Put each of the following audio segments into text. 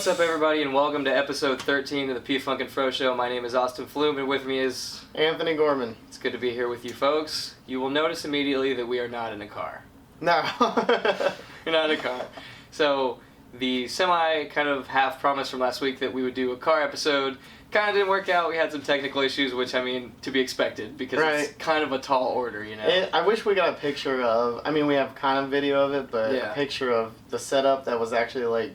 What's up, everybody, and welcome to episode 13 of the P Funk and Fro Show. My name is Austin Flume, and with me is Anthony Gorman. It's good to be here with you folks. You will notice immediately that we are not in a car. No. We're not in a car. So, the semi kind of half promise from last week that we would do a car episode kind of didn't work out. We had some technical issues, which, I mean, to be expected, because it's kind of a tall order, you know? I wish we got a picture of, I mean, we have kind of video of it, but a picture of the setup that was actually like,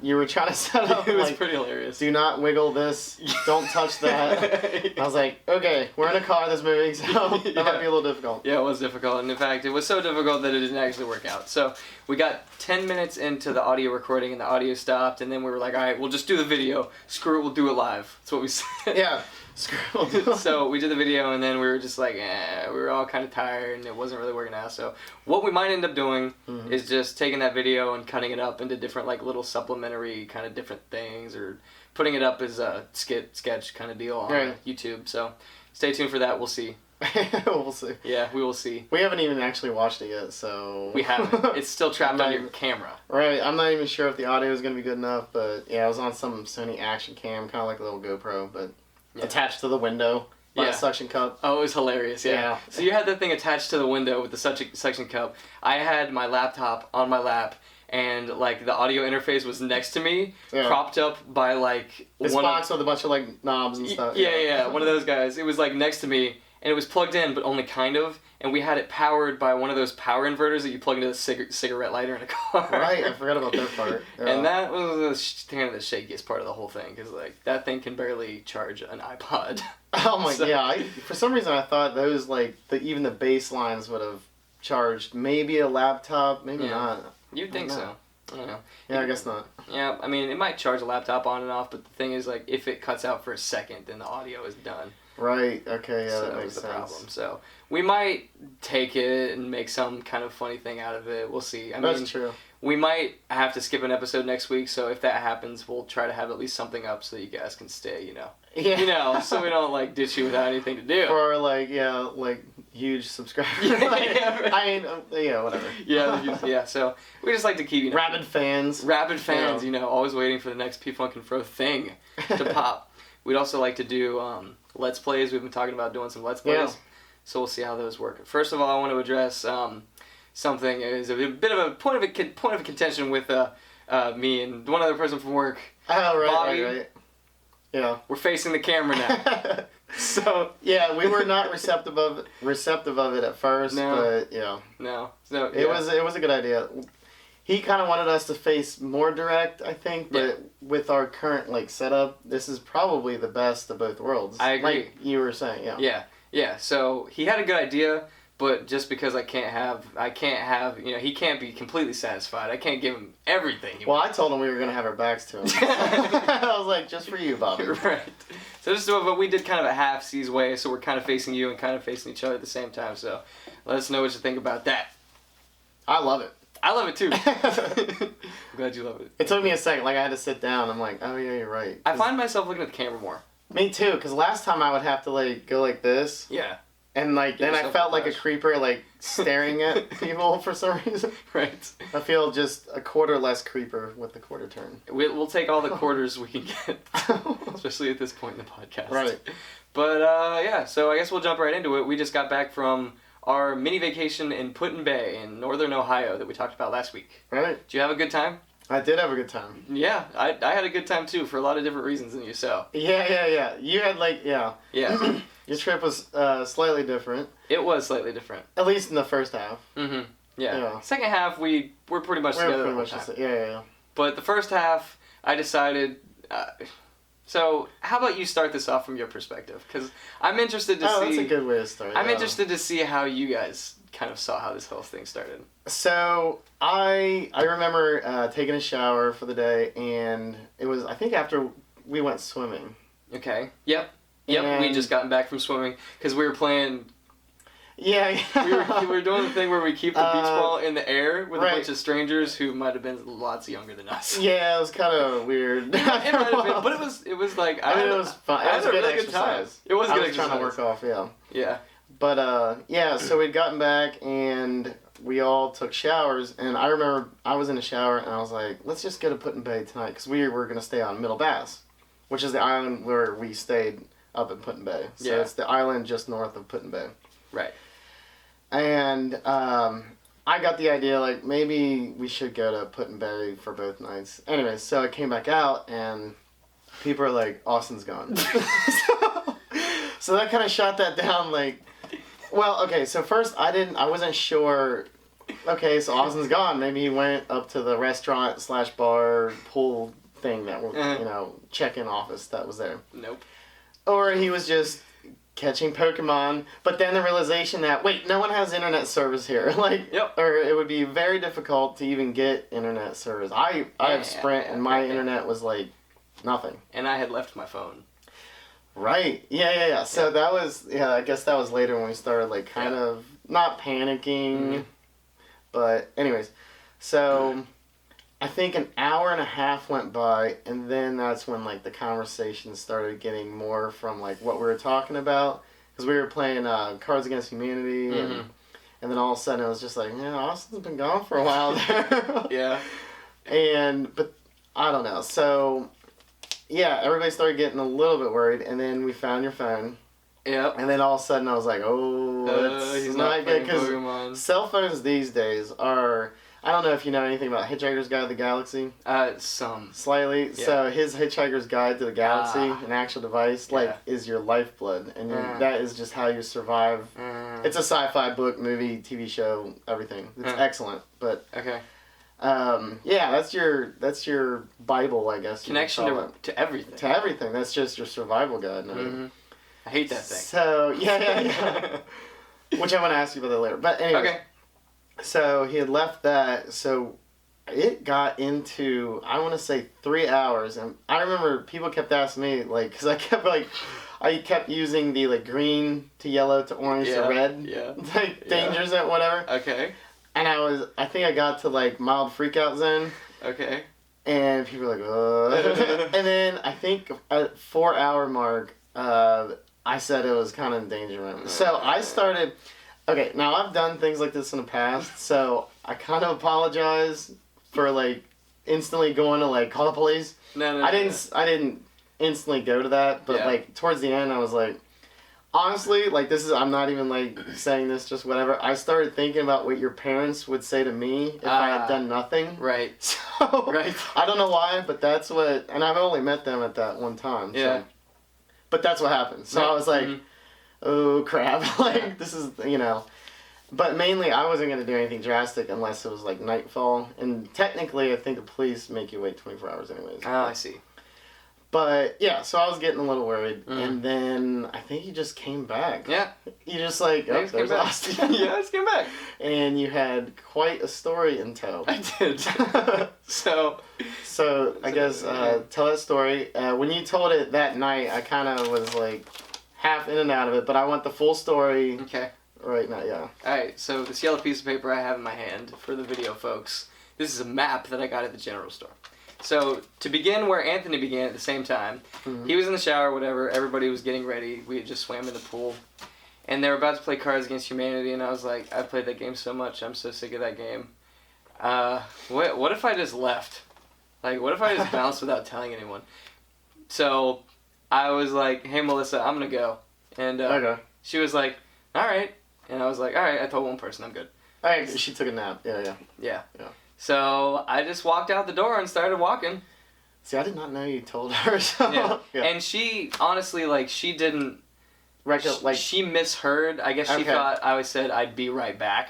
you were trying to set up. It was like, pretty hilarious. Do not wiggle this, don't touch that. I was like, okay, we're in a car that's moving, so that might be a little difficult. Yeah, it was difficult, and in fact, it was so difficult that it didn't actually work out. So, we got 10 minutes into the audio recording, and the audio stopped, and then we were like, alright, we'll just do the video. Screw it, we'll do it live. That's what we said. Yeah. So we did the video, and then we were just like, we were all kind of tired, and it wasn't really working out. So what we might end up doing is just taking that video and cutting it up into different, like, little supplementary kind of different things, or putting it up as a sketch kind of deal on YouTube. So stay tuned for that. We'll see. We'll see. Yeah, we will see. We haven't even actually watched it yet, so... We haven't. It's still trapped on your camera. Right. I'm not even sure if the audio is going to be good enough, but yeah, I was on some Sony Action Cam, kind of like a little GoPro, but attached to the window by a suction cup. Oh, it was hilarious, yeah. So you had that thing attached to the window with the suction cup. I had my laptop on my lap, and, like, the audio interface was next to me, propped up by, like... This box with a bunch of, like, knobs and stuff. Yeah, one of those guys. It was, like, next to me, and it was plugged in, but only kind of, and we had it powered by one of those power inverters that you plug into the cigarette lighter in a car. Right, I forgot about that part. Yeah. And that was kind of the shakiest part of the whole thing, because, like, that thing can barely charge an iPod. Oh my, yeah. For some reason I thought those, like, even the bass lines would have charged maybe a laptop, maybe not. You'd think so. I don't know. Yeah, I guess not. Yeah, I mean, it might charge a laptop on and off, but the thing is, like, if it cuts out for a second, then the audio is done. Right, okay, yeah, so that makes the sense. Problem. So we might take it and make some kind of funny thing out of it. We'll see. That's true. We might have to skip an episode next week, so if that happens, we'll try to have at least something up so you guys can stay, you know. Yeah. You know, so we don't, like, ditch you without anything to do. Or, like, huge subscribers. I mean, whatever. Yeah, so we just like to keep, you know. Rabid fans, you know, always waiting for the next P Funk and Fro thing to pop. We'd also like to do Let's Plays. We've been talking about doing some Let's Plays. Yeah. So we'll see how those work. First of all, I want to address something. It is a bit of a point of contention with me and one other person from work. Oh, right, Bobby. right. Yeah. We're facing the camera now. So yeah, we were not receptive of it at first, but No. It was a good idea. He kind of wanted us to face more direct, I think, but with our current, like, setup, this is probably the best of both worlds. I agree. Like you were saying, Yeah, so he had a good idea, but just because I can't have, you know, he can't be completely satisfied. I can't give him everything. Well, I told him we were going to have our backs to him. I was like, just for you, Bobby. Right. So this is what we did, kind of a half-seas way, so we're kind of facing you and kind of facing each other at the same time, so let us know what you think about that. I love it. I love it too. I'm glad you love it. It took me a second. Like, I had to sit down. I'm like, oh, yeah, you're right. I find myself looking at the camera more. Me too, because last time I would have to, like, go like this. Yeah. And, like, then I felt like a creeper, like, staring at people for some reason. Right. I feel just a quarter less creeper with the quarter turn. We'll take all the quarters we can get, especially at this point in the podcast. Right. But, yeah, so I guess we'll jump right into it. We just got back from our mini vacation in Put-in Bay in northern Ohio that we talked about last week. Right. Did you have a good time? I did have a good time. Yeah, I had a good time too for a lot of different reasons than you, so. Yeah. You had, like, Yeah. Your trip was slightly different. It was slightly different. At least in the first half. Mm-hmm. Yeah. Second half, we're pretty much together the whole time. Yeah. But the first half, I decided... So, how about you start this off from your perspective? Because I'm interested to see... that's a good way to start. I'm interested to see how you guys kind of saw how this whole thing started. So, I remember taking a shower for the day, and it was, I think, after we went swimming. Okay. Yep, we just gotten back from swimming, because we were playing... Yeah. we were doing the thing where we keep the beach ball in the air with a bunch of strangers who might have been lots younger than us. Yeah, it was kind of weird. It might have been, but it was like... it was fun. It was a really good time. It was a good exercise. I was trying to work off, Yeah. But, so we'd gotten back, and we all took showers, and I remember I was in a shower, and I was like, let's just go to Put-in-Bay tonight, because we were going to stay on Middle Bass, which is the island where we stayed up in Put-in-Bay. So Yeah. it's the island just north of Put-in-Bay. Right. And I got the idea, like, maybe we should go to Put-in-Bay for both nights. Anyways, so I came back out, and people are like, Austin's gone. So that kind of shot that down, like, well, okay, so first I wasn't sure, okay, so Austin's gone. Maybe he went up to the restaurant / bar pool thing that, you know, check-in office that was there. Nope. Or he was just catching Pokemon, but then the realization that, wait, no one has internet service here. Like, Yep. or it would be very difficult to even get internet service. I have Sprint, and my internet was like nothing. And I had left my phone. Right. Yeah. So that was, I guess that was later when we started, like, kind of not panicking. But anyways, so I think an hour and a half went by, and then that's when, like, the conversation started getting more from, like, what we were talking about. Because we were playing Cards Against Humanity, and then all of a sudden it was just like, yeah, Austin's been gone for a while there. Yeah. But I don't know. So, yeah, everybody started getting a little bit worried, and then we found your phone. Yep. And then all of a sudden I was like, oh, it's he's not good. playing Because Pokemon. cell phones these days are, I don't know if you know anything about Hitchhiker's Guide to the Galaxy. Some. Slightly. Yeah. So his Hitchhiker's Guide to the Galaxy, an actual device, like, Yeah. is your lifeblood. And that is just how you survive. It's a sci-fi book, movie, TV show, everything. It's excellent. But Okay. yeah, that's your Bible, I guess. you Connection could call it. to everything. To everything. That's just your survival guide. No? I hate that thing. So yeah. Which I want to ask you about that later. But anyway. Okay. So he had left that. So it got into, I want to say, 3 hours, and I remember people kept asking me, like, because I kept using the, like, green to yellow to orange to red, like, dangers and whatever. Okay. And I think I got to, like, mild freakout zone. Okay. And people were like, and then I think at 4 hour mark, I said it was kind of endangerment. So I started, okay, now I've done things like this in the past, so I kind of apologize for, like, instantly going to, like, call the police. No. I didn't instantly go to that, but, like, towards the end I was like, honestly, like, I'm not even, like, saying this, just whatever. I started thinking about what your parents would say to me if I had done nothing. Right. So, Right. I don't know why, but that's what, and I've only met them at that one time. Yeah. So, but that's what happened. So I was like, oh, crap. Like, this is, you know. But mainly, I wasn't going to do anything drastic unless it was, like, nightfall. And technically, I think the police make you wait 24 hours anyways. Oh, I see. But, yeah, so I was getting a little worried. And then I think you just came back. Yeah. You just, like, I oh, just came there's back. Austin. Yeah, I just came back. And you had quite a story in tow. I did. So I guess tell that story. When you told it that night, I kind of was like half in and out of it, but I want the full story Okay. right now. Yeah. Alright, so this yellow piece of paper I have in my hand for the video folks, this is a map that I got at the general store. So, to begin where Anthony began at the same time, he was in the shower, whatever, everybody was getting ready, we had just swam in the pool, and they were about to play Cards Against Humanity, and I was like, I played that game so much, I'm so sick of that game. What if I just left? Like, what if I just bounced without telling anyone? So, I was like, hey Melissa, I'm gonna go. And Okay. she was like, alright. And I was like, alright, I told one person, I'm good. All right. She took a nap. Yeah. Yeah. Yeah. So I just walked out the door and started walking. See, I did not know you told her. So. Yeah. And she, honestly, like, she didn't, she misheard. I guess she Okay. thought I said I'd be right back.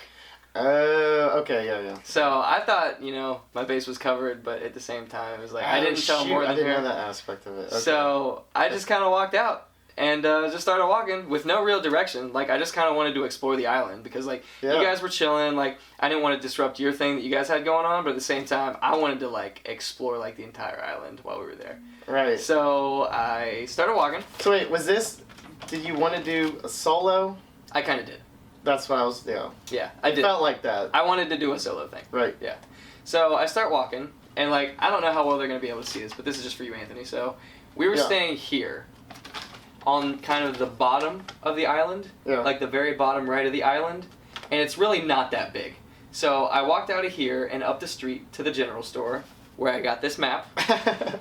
Okay. Yeah. So I thought, you know, my base was covered, but at the same time, it was like, I didn't tell more than I didn't her. know that aspect of it. Okay. So I just kind of walked out. And just started walking with no real direction. Like, I just kind of wanted to explore the island because, like, you guys were chilling. Like, I didn't want to disrupt your thing that you guys had going on, but at the same time, I wanted to, like, explore, like, the entire island while we were there. Right. So I started walking. So wait, did you want to do a solo? I kind of did. That's what I was, Yeah, I did. Felt like that. I wanted to do a solo thing. Right. Yeah. So I start walking, and, like, I don't know how well they're going to be able to see this, but this is just for you, Anthony. So we were staying here on kind of the bottom of the island, like the very bottom right of the island, and it's really not that big. So I walked out of here and up the street to the general store where I got this map.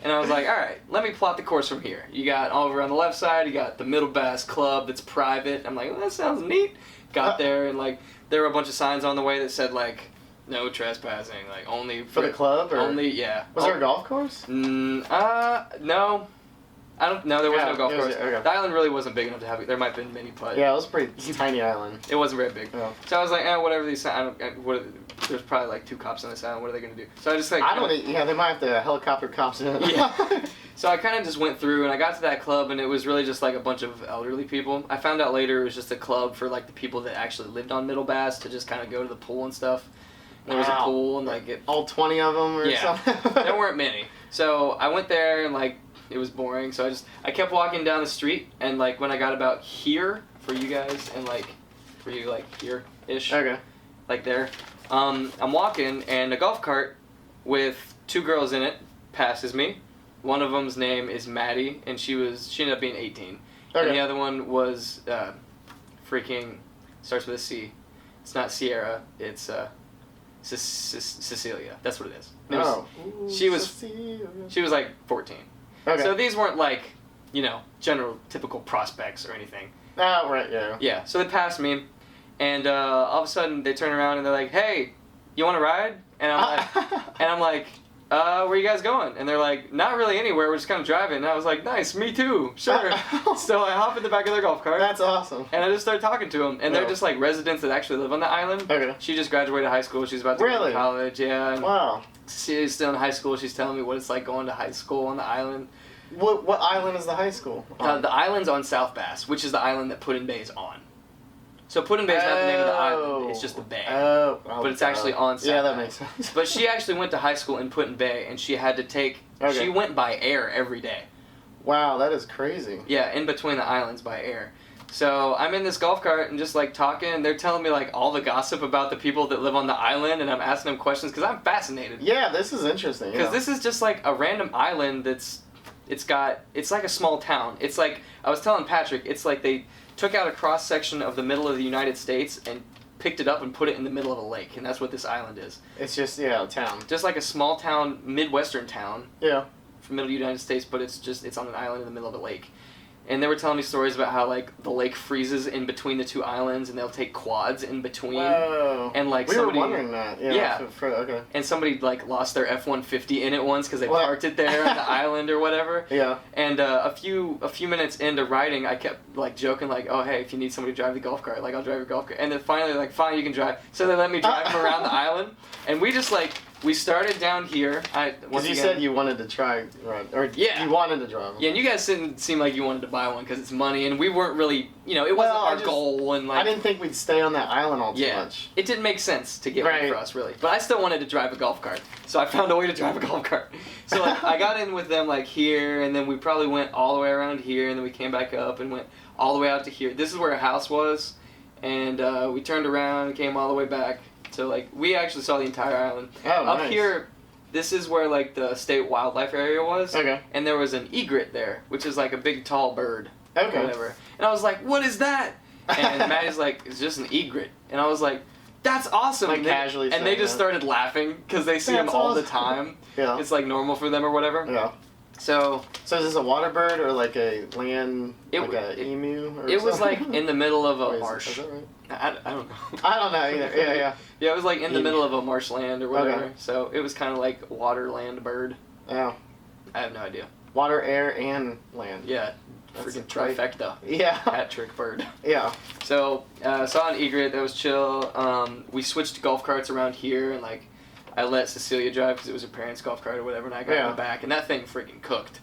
And I was like, all right, let me plot the course from here. You got over on the left side, you got the Middle Bass Club that's private. I'm like, well, that sounds neat. Got there and like there were a bunch of signs on the way that said like no trespassing, like only For the club? Or? Only, yeah. Was there a golf course? No. I don't. No, there was no golf course. Okay. The island really wasn't big enough to have it. There might have been mini putt. Yeah, it was a pretty tiny island. It wasn't very big. Yeah. So I was like, whatever these. There's probably like 2 cops on this island. What are they gonna do? So I just like. Yeah, they might have to helicopter cops in. Yeah. So I kind of just went through and I got to that club and it was really just like a bunch of elderly people. I found out later it was just a club for like the people that actually lived on Middle Bass to just kind of go to the pool and stuff. And there was a pool and like all 20 of them or something. There weren't many. So I went there and like it was boring. So I kept walking down the street and like when I got about here for you guys and like for you like here-ish. Okay. Like there. I'm walking and a golf cart with 2 girls in it passes me. One of them's name is Maddie and she ended up being 18. Okay. And the other one was starts with a C. It's not Sierra, it's Cecilia. That's what it is. She was like 14. Okay. So these weren't like, general typical prospects or anything. Oh, right, yeah. Yeah, so they passed me, and all of a sudden they turn around and they're like, "Hey, you want to ride?" And I'm like, where you guys going? And they're like, not really anywhere, we're just kind of driving. And I was like, nice, me too, sure. So I hop in the back of their golf cart. That's awesome. And I just started talking to them. And they're just like residents that actually live on the island. Okay. She just graduated high school, she's about to go to college, yeah. And wow. she's still in high school, she's telling me what it's like going to high school on the island. What island is the high school on? The island's on South Bass, which is the island that Put-in Bay is on. So Put-in Bay is not the name of the island, it's just the bay. But it's actually on South Bass. Yeah, that makes sense. But she actually went to high school in Put-in Bay, and she had to take... Okay. She went by air every day. Wow, that is crazy. Yeah, in between the islands by air. So I'm in this golf cart and just like talking, and they're telling me like all the gossip about the people that live on the island, and I'm asking them questions because I'm fascinated. Yeah, this is interesting. Because this is just like a random island it's like a small town. It's like, I was telling Patrick, it's like they took out a cross section of the middle of the United States and picked it up and put it in the middle of a lake, and that's what this island is. It's just, a town. Just like a small town, Midwestern town. Yeah. From the middle of the United States, but it's on an island in the middle of a lake. And they were telling me stories about how like the lake freezes in between the 2 islands, and they'll take quads in between. Whoa. And like we somebody, were wondering that. Yeah. Okay. And somebody like lost their F-150 in it once because they parked it there on the island or whatever. Yeah. And a few minutes into riding, I kept like joking like, oh hey, if you need somebody to drive the golf cart, like I'll drive your golf cart. And then finally like, fine, you can drive. So they let me drive them around the island, and we just like. We started down here. Because you said you wanted to try, you wanted to drive them. Yeah, and you guys didn't seem like you wanted to buy one because it's money, and we weren't really, it wasn't our goal. And like, I didn't think we'd stay on that island all too much. It didn't make sense to get one for us, really. But I still wanted to drive a golf cart, so I found a way to drive a golf cart. So like, I got in with them like here, and then we probably went all the way around here, and then we came back up and went all the way out to here. This is where a house was, and we turned around and came all the way back. So, like, we actually saw the entire island. Oh, Up nice. here, this is where, like, the state wildlife area was. Okay. And there was an egret there, which is, like, a big, tall bird. Okay. Or whatever. And I was like, what is that? And Maddie's like, it's just an egret. And I was like, that's awesome. Like, casually and they just started laughing because they see them all the time. Yeah. It's, like, normal for them or whatever. Yeah. So is this a water bird or, like, a land, like a emu or It was, something? like, in the middle of a marsh. Is that right? I don't know. I don't know either. Yeah. Yeah, it was like in the middle of a marshland or whatever. Okay. So it was kind of like water, land, bird. Oh. I have no idea. Water, air, and land. Yeah. That's Freaking trifecta. Yeah. Hat trick bird. Yeah. So, saw an egret that was chill. We switched golf carts around here, and like, I let Cecilia drive because it was her parents' golf cart or whatever, and I got in the back, and that thing freaking cooked.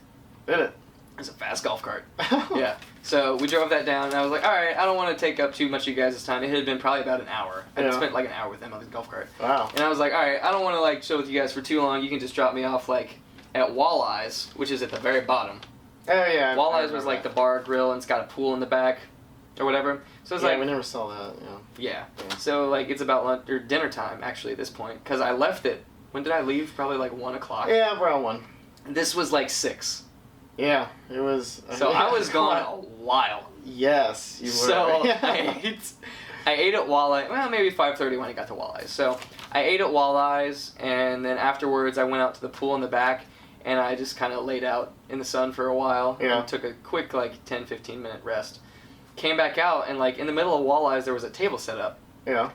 Did it? It was a fast golf cart. Yeah. So we drove that down, and I was like, all right, I don't want to take up too much of you guys' time. It had been probably about an hour. I spent like an hour with them on the golf cart. Wow. And I was like, all right, I don't want to like chill with you guys for too long. You can just drop me off like at Walleyes, which is at the very bottom. Oh yeah. Walleyes was like the bar grill, and it's got a pool in the back, or whatever. So it's like we never saw that. Yeah. So like it's about lunch or dinner time actually at this point because I left it. When did I leave? Probably like 1 o'clock. Yeah, around 1. This was like 6. Yeah, it was. So I was gone a while. Yes, you were. So I ate at Walleye. Well, maybe 5:30 when I got to Walleye's. So I ate at Walleye's, and then afterwards I went out to the pool in the back, and I just kind of laid out in the sun for a while. Yeah. And took a quick 10-15 minute rest. Came back out, and in the middle of Walleye's there was a table set up. Yeah.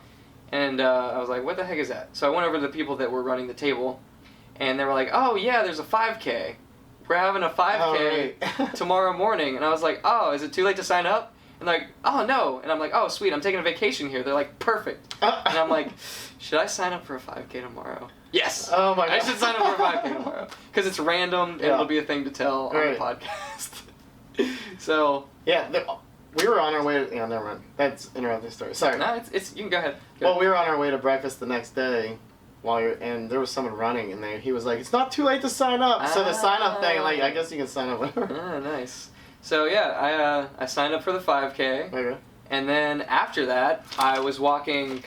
And I was like, what the heck is that? So I went over to the people that were running the table, and they were like, oh yeah, there's a 5K. We're having a 5K tomorrow morning. And I was like, oh, is it too late to sign up? And they're like, oh no. And I'm like, oh sweet, I'm taking a vacation here. They're like, perfect. And I'm like, should I sign up for a 5K tomorrow? Yes. Oh my God. I should sign up for a 5K tomorrow. Because it's random, and it'll be a thing to tell on the podcast. So. Yeah, we were on our way to... Yeah, never mind. That's interrupting the story. Sorry. No, it's you can go ahead. Well, we were on our way to breakfast the next day, and there was someone running, and he was like, "It's not too late to sign up." So the sign up thing, I guess you can sign up whenever. Ah, nice. So yeah, I signed up for the 5K, Okay. and then after that, I was walking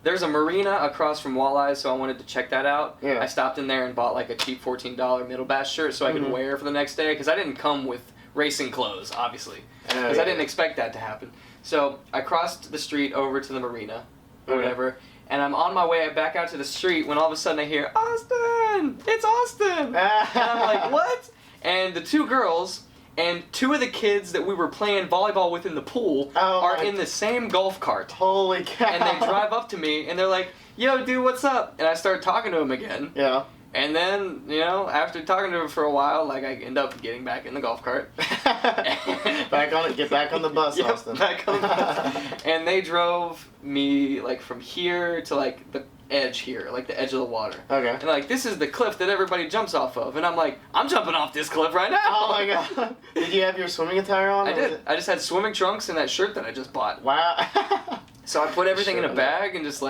There's a marina across from Walleye, so I wanted to check that out. Yeah. I stopped in there and bought a cheap $14 middle bass shirt so I could wear for the next day, because I didn't come with racing clothes, obviously, because I didn't expect that to happen. So I crossed the street over to the marina, or whatever, and I'm on my way back out to the street when all of a sudden I hear, Austin! It's Austin! And I'm like, what? And the two girls and two of the kids that we were playing volleyball with in the pool are in the same golf cart. Holy cow. And they drive up to me and they're like, yo, dude, what's up? And I start talking to them again. Yeah. And then, after talking to them for a while, I end up getting back in the golf cart. Get back on the bus, Yep, Austin. back on the bus. And they drove me, from here to, the edge here, the edge of the water. Okay. And, this is the cliff that everybody jumps off of. And I'm like, I'm jumping off this cliff right now. Oh, my God. Did you have your swimming attire on? I did. I just had swimming trunks and that shirt that I just bought. Wow. So I put everything in a bag and just,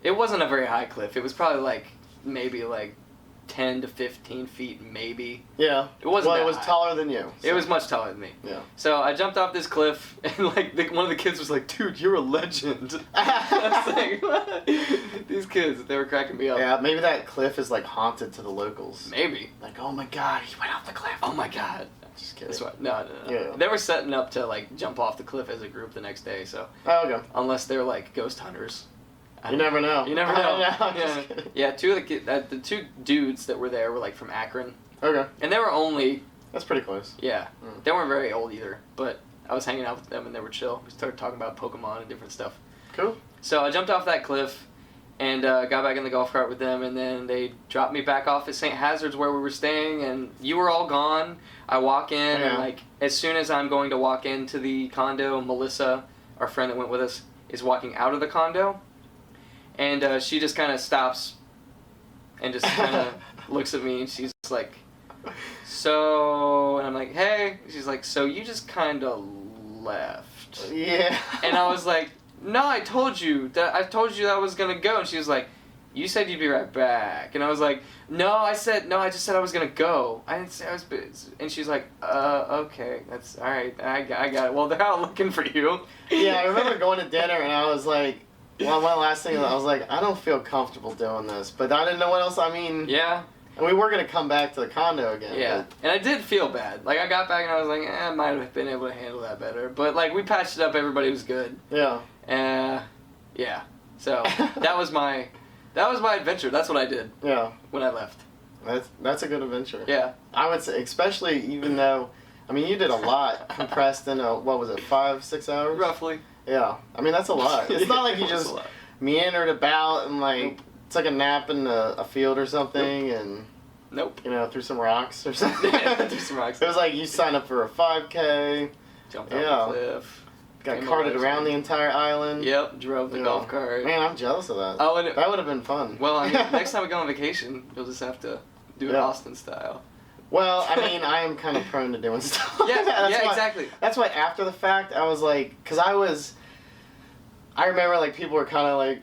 it wasn't a very high cliff. It was probably, maybe, 10 to 15 feet, maybe. Yeah. It wasn't Well, that it was high. taller than you. It was much taller than me. Yeah. So I jumped off this cliff, and one of the kids was like, "Dude, you're a legend." I was like, "What?" These kids, they were cracking me up. Yeah, maybe that cliff is haunted to the locals. Maybe. Oh my God, he went off the cliff. Oh my God. Just kidding. That's why. No. Yeah. They were setting up to jump off the cliff as a group the next day. So Oh, okay. unless they're ghost hunters. You never know. You never know. Yeah. Two of the two dudes that were there were from Akron, Okay. and they were only That's pretty close. They weren't very old either, but I was hanging out with them and they were chill. We started talking about Pokemon and different stuff. Cool. So I jumped off that cliff and got back in the golf cart with them, and then they dropped me back off at St. Hazard's where we were staying, and you were all gone. I walk in, and as soon as I'm going to walk into the condo, Melissa, our friend that went with us, is walking out of the condo, and she just kind of stops and just kind of looks at me, and she's like, so, and I'm like, hey. She's like, so you just kind of left. Yeah. And I was like, no, I told you that I was gonna go. And she was like, you said you'd be right back. And I was like, I just said I was gonna go. I didn't say I was busy. And she's like, okay, that's all right. I got it. Well, they're out looking for you. Yeah, I remember going to dinner and I was like, well, my last thing, I was like, I don't feel comfortable doing this, but I didn't know what else. Yeah. And we were gonna come back to the condo again. Yeah, and I did feel bad. I got back and I was like, I might have been able to handle that better. But we patched it up. Everybody was good. Yeah. Yeah. So that was my adventure. That's what I did. Yeah. When I left. That's a good adventure. Yeah. I would say, especially even though, you did a lot compressed in what was it, 5-6 hours? Roughly. Yeah. That's a lot. It's not like you just meandered about and Nope. It's like a nap in a field or something, and Nope. threw some rocks or something. Threw some rocks. It was like you signed up for a 5K, Jumped off the cliff. got carted around the entire island. Yep, drove the golf cart. Man, I'm jealous of that. Oh, and that would have been fun. Well, next time we go on vacation, you'll just have to do it Austin style. Well, I am kind of prone to doing stuff. Yeah, exactly. That's why after the fact, I was like, because I remember people were kind of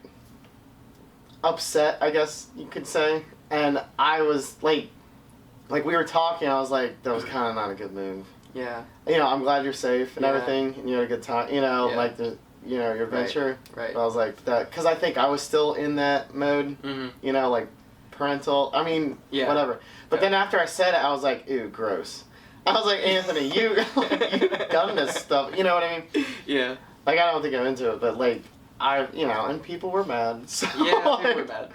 upset, I guess you could say, and I was we were talking, I was like, that was kind of not a good move. Yeah. I'm glad you're safe and everything, and you had a good time, your adventure. Right. But I was like, that, because I think I was still in that mode, parental, whatever. But then after I said it, I was like, ew, gross. I was like, Anthony, you've done this stuff, you know what I mean? Yeah. Like, I don't think I'm into it, but, like, and people were mad. So, Yeah, people were mad.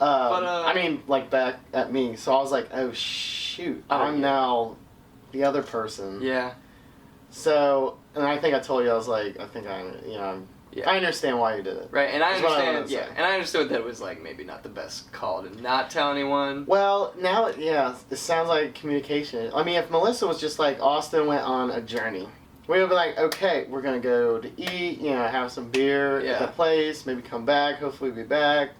I mean, like, back at me. So I was like, oh, shoot. I'm now the other person. Yeah. So, and I think I told you, I was like, I understand why you did it. Right, and I That's what I understand, wanted to say. and I understood that it was, like, maybe not the best call to not tell anyone. Well, now, it sounds like communication. I mean, if Melissa was just like, Austin went on a journey, we would be like, okay, we're going to go to eat, have some beer at the place, maybe come back, hopefully be back.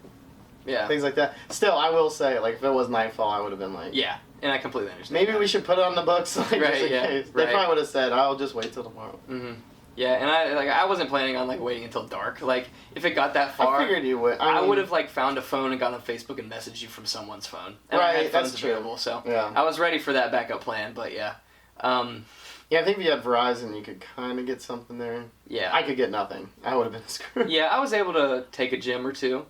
Yeah. Things like that. Still, I will say, like, if it was nightfall, I would have been like... Yeah, and I completely understand. Maybe we should put it on the books, like, right, just in case. They probably would have said, I'll just wait till tomorrow. Mm-hmm. Yeah, and I wasn't planning on, like, waiting until dark. Like, if it got that far... I figured you would. I would have, like, found a phone and gone on Facebook and messaged you from someone's phone. And I had phones available, so I was ready for that backup plan, but yeah. Yeah, I think if you had Verizon, you could kind of get something there. Yeah. I could get nothing. I would have been screwed. Yeah, I was able to take a gym or two.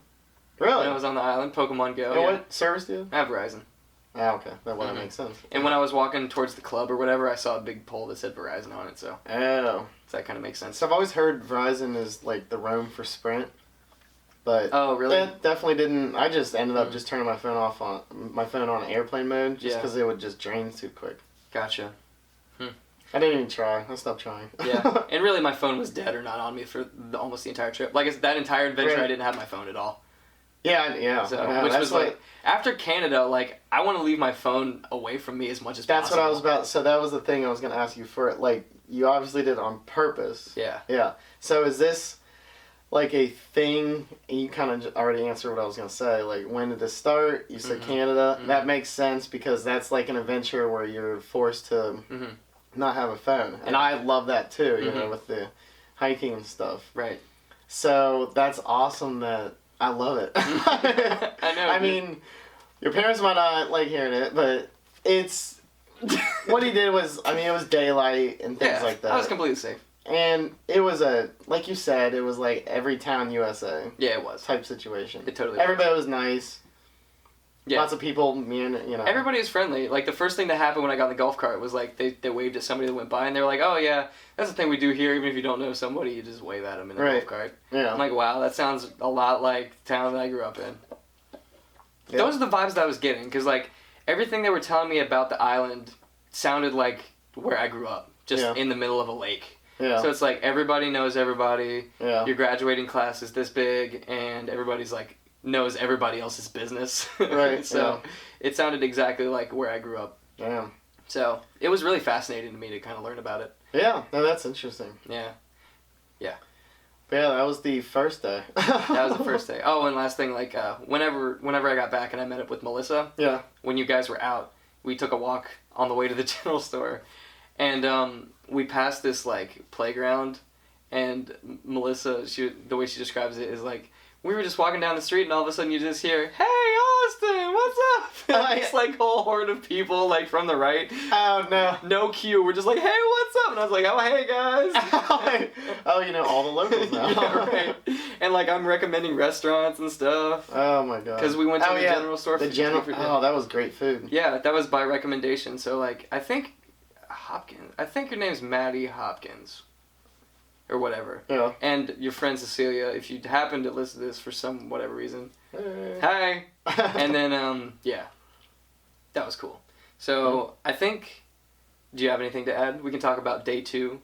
Really? When I was on the island, Pokemon Go. And what service do you have? I have Verizon. Ah, okay. That would make sense. And when I was walking towards the club or whatever, I saw a big pole that said Verizon on it, so... Oh. So that kind of makes sense. So I've always heard Verizon is, like, the Rome for Sprint. But... Oh, really? That definitely didn't... I just ended up just turning my phone on airplane mode just because it would just drain too quick. Gotcha. I didn't even try. I stopped trying. Yeah. And really, my phone was dead or not on me for almost the entire trip. Like, that entire adventure, I didn't have my phone at all. Yeah. So, which was like, after Canada, like, I want to leave my phone away from me as much as possible. That's what I was about. So that was the thing I was going to ask you for. Like, you obviously did it on purpose. Yeah. Yeah. So is this, like, a thing? You kind of already answered what I was going to say. Like, when did this start? You said Canada. Mm-hmm. That makes sense because that's, like, an adventure where you're forced to not have a phone. And I love that, too, you know, with the hiking and stuff. Right. So that's awesome that... I love it. I know. I mean, your parents might not like hearing it, but it's... what he did was, I mean, it was daylight and things like that. I was completely safe. And it was like you said, it was like every town USA. Yeah, it was. Type situation. It totally Everybody was nice. Yeah. Lots of people, Everybody was friendly. Like, the first thing that happened when I got in the golf cart was, like, they waved at somebody that went by, and they were like, oh, yeah, that's the thing we do here. Even if you don't know somebody, you just wave at them in the golf cart. Yeah. I'm like, wow, that sounds a lot like the town that I grew up in. Yeah. Those are the vibes that I was getting, because, like, everything they were telling me about the island sounded like where I grew up, just in the middle of a lake. Yeah. So it's like, everybody knows everybody. Yeah. Your graduating class is this big, and everybody's, like, knows everybody else's business. Right. So it sounded exactly like where I grew up. Damn. So it was really fascinating to me to kind of learn about it. Yeah. No, that's interesting. Yeah. Yeah. But yeah, that was the first day. That was the first day. Oh, and last thing, like, whenever I got back and I met up with Melissa. Yeah. When you guys were out, we took a walk on the way to the general store, and we passed this like playground, and Melissa, the way she describes it is like, we were just walking down the street, and all of a sudden you just hear, "Hey, Austin, what's up?" And this like whole horde of people like from the right. Oh no. No cue. We're just like, "Hey, what's up?" And I was like, "Oh, hey guys." Oh, you know all the locals now. Yeah, right. And like I'm recommending restaurants and stuff. Oh my god. Because we went to the general store. Oh, that was great food. Yeah, that was by recommendation. So like, I think your name's Maddie Hopkins. Or whatever. Yeah. And your friend Cecilia, if you happen to listen to this for some whatever reason, hi. And then yeah, that was cool. So I think, do you have anything to add? We can talk about day 2.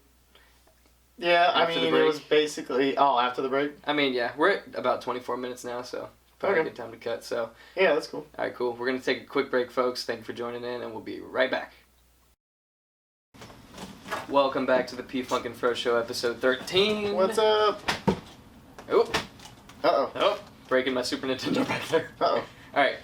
Yeah, I mean it was basically after the break. I mean we're at about 24 minutes now, so probably a good time to cut. So yeah, that's cool. All right, cool. We're gonna take a quick break, folks. Thank you for joining in, and we'll be right back. Welcome back to the P Funk and Fro Show, episode 13. What's up? Oh. Uh-oh. Oh, breaking my Super Nintendo back there. Uh-oh. Alright.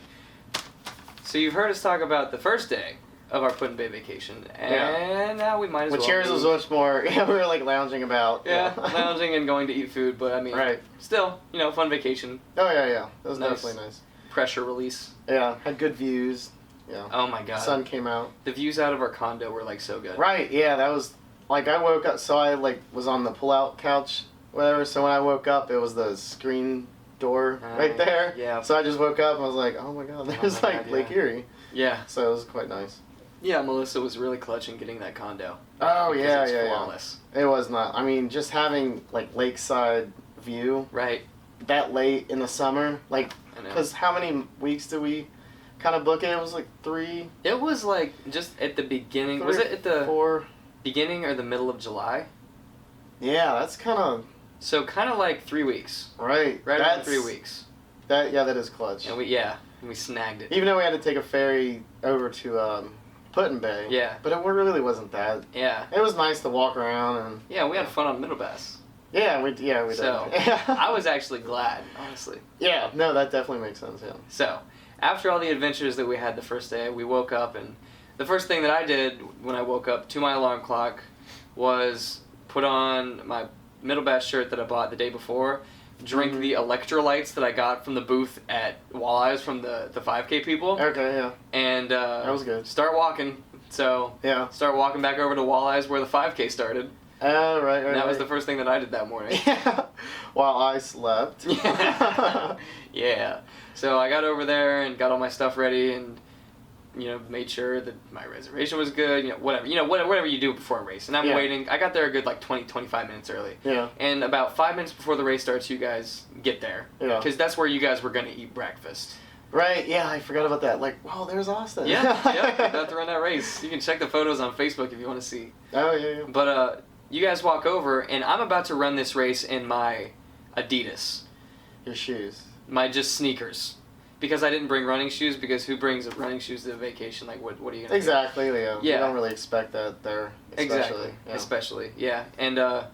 So you've heard us talk about the first day of our Put-in-Bay vacation, and now we might as well. Which yours was much more, we were like lounging about. Yeah, lounging and going to eat food, but I mean, still, fun vacation. Oh, yeah. It was definitely nice. Pressure release. Yeah, had good views. Yeah. Oh my god. Sun came out. The views out of our condo were like so good. Right, yeah, that was like I woke up, so I like was on the pull-out couch, whatever. So when I woke up, it was the screen door right there. Yeah. So I just woke up and was like, oh my god, there's Lake Erie. Yeah. So it was quite nice. Yeah, Melissa was really clutch in getting that condo. Oh because yeah, it's yeah, flawless. yeah. It was not. I mean, just having like lakeside view Right. that late in the summer, like, I know. because how many weeks did we kind of book it? It was like 3, It was like just at the beginning. 3, Was it at the 4. beginning or the middle of July? Yeah, that's kind of So kind of like 3 weeks. right. Right around That's 3 weeks. That that is clutch. And we snagged it. Even though we had to take a ferry over to Put-in-Bay. Yeah. But it really wasn't that. Yeah. It was nice to walk around and. Yeah, we had fun on Middle Bass. Yeah, we did. So, I was actually glad, honestly. Yeah, no, that definitely makes sense. Yeah. So, after all the adventures that we had the first day, we woke up, and the first thing that I did when I woke up to my alarm clock was put on my Middle Bass shirt that I bought the day before, drink the electrolytes that I got from the booth at Walleyes from the 5K people, Okay. Yeah. and That was good. start walking. So, Yeah. start walking back over to Walleyes where the 5K started. Oh, right. And that was the first thing that I did that morning. Yeah. While I slept. Yeah. So I got over there and got all my stuff ready and, made sure that my reservation was good, whatever you do before a race. And I'm waiting. I got there a good 20-25 minutes early. Yeah. And about 5 minutes before the race starts, you guys get there. Yeah. Because that's where you guys were going to eat breakfast. Right. Yeah, I forgot about that. Like, wow, there's Austin. Yeah. About to run that race. You can check the photos on Facebook if you want to see. Oh yeah. But you guys walk over, and I'm about to run this race in my Adidas. Your shoes. My just sneakers. Because I didn't bring running shoes, because who brings running shoes to a vacation? Like, what are you going to do? Exactly, yeah. You Yeah. don't really expect that there, especially. Exactly. Yeah. Especially, yeah. And